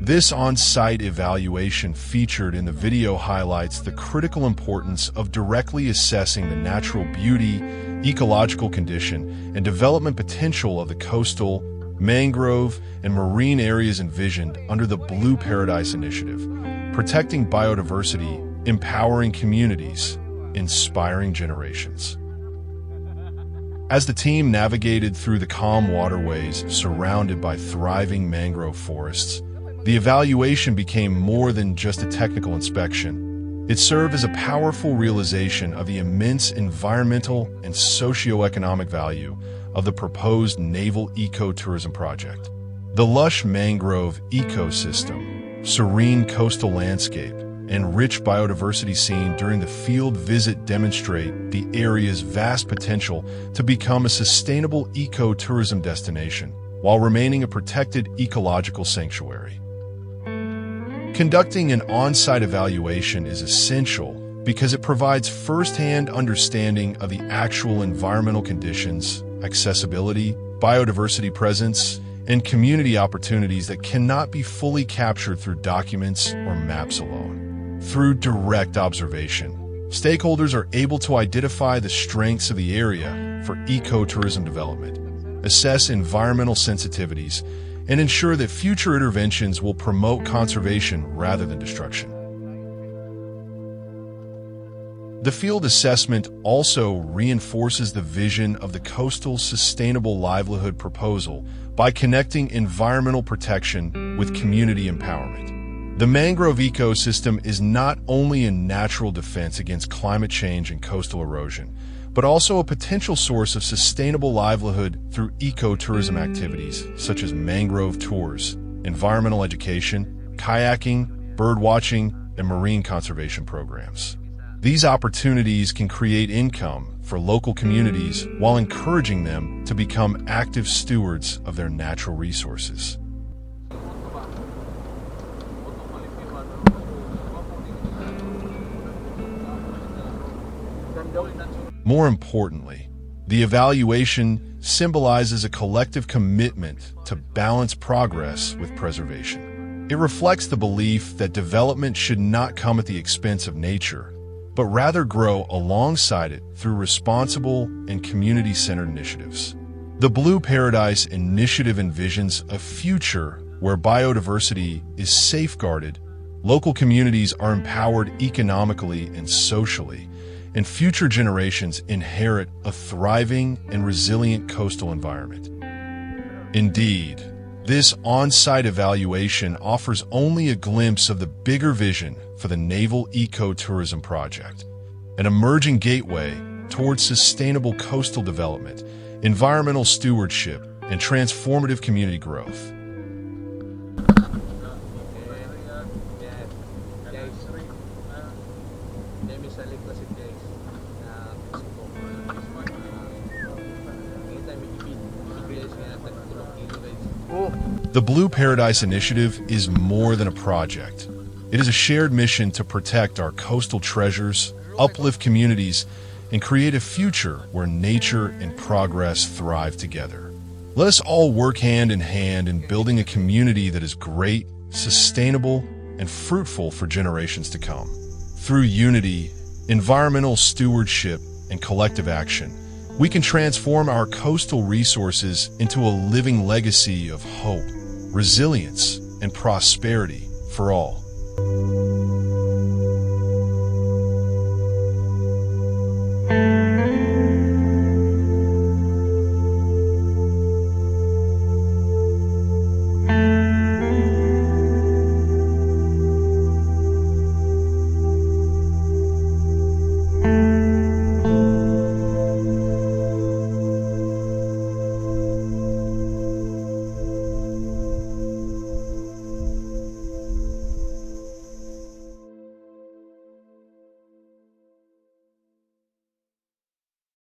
This on-site evaluation featured in the video highlights the critical importance of directly assessing the natural beauty, ecological condition, and development potential of the coastal, mangrove, and marine areas envisioned under the Blue Paradise Initiative, protecting biodiversity, empowering communities, inspiring generations. As the team navigated through the calm waterways surrounded by thriving mangrove forests, the evaluation became more than just a technical inspection. It served as a powerful realization of the immense environmental and socio-economic value of the proposed Naval Eco-Tourism Project. The lush mangrove ecosystem, serene coastal landscape, and rich biodiversity seen during the field visit demonstrate the area's vast potential to become a sustainable ecotourism destination while remaining a protected ecological sanctuary. Conducting an on-site evaluation is essential because it provides first-hand understanding of the actual environmental conditions, accessibility, biodiversity presence, and community opportunities that cannot be fully captured through documents or maps alone. Through direct observation, stakeholders are able to identify the strengths of the area for ecotourism development, assess environmental sensitivities, and ensure that future interventions will promote conservation rather than destruction. The field assessment also reinforces the vision of the Coastal Sustainable Livelihood proposal by connecting environmental protection with community empowerment. The mangrove ecosystem is not only a natural defense against climate change and coastal erosion, but also a potential source of sustainable livelihood through ecotourism activities such as mangrove tours, environmental education, kayaking, birdwatching, and marine conservation programs. These opportunities can create income for local communities while encouraging them to become active stewards of their natural resources. More importantly, the evaluation symbolizes a collective commitment to balance progress with preservation. It reflects the belief that development should not come at the expense of nature, but rather grow alongside it through responsible and community-centered initiatives. The Blue Paradise Initiative envisions a future where biodiversity is safeguarded, local communities are empowered economically and socially, and future generations inherit a thriving and resilient coastal environment. Indeed, this on-site evaluation offers only a glimpse of the bigger vision for the Naval Eco-Tourism Project, an emerging gateway towards sustainable coastal development, environmental stewardship, and transformative community growth. The Blue Paradise Initiative is more than a project. It is a shared mission to protect our coastal treasures, uplift communities, and create a future where nature and progress thrive together. Let us all work hand in hand in building a community that is great, sustainable, and fruitful for generations to come. Through unity, environmental stewardship, and collective action, we can transform our coastal resources into a living legacy of hope, resilience, and prosperity for all.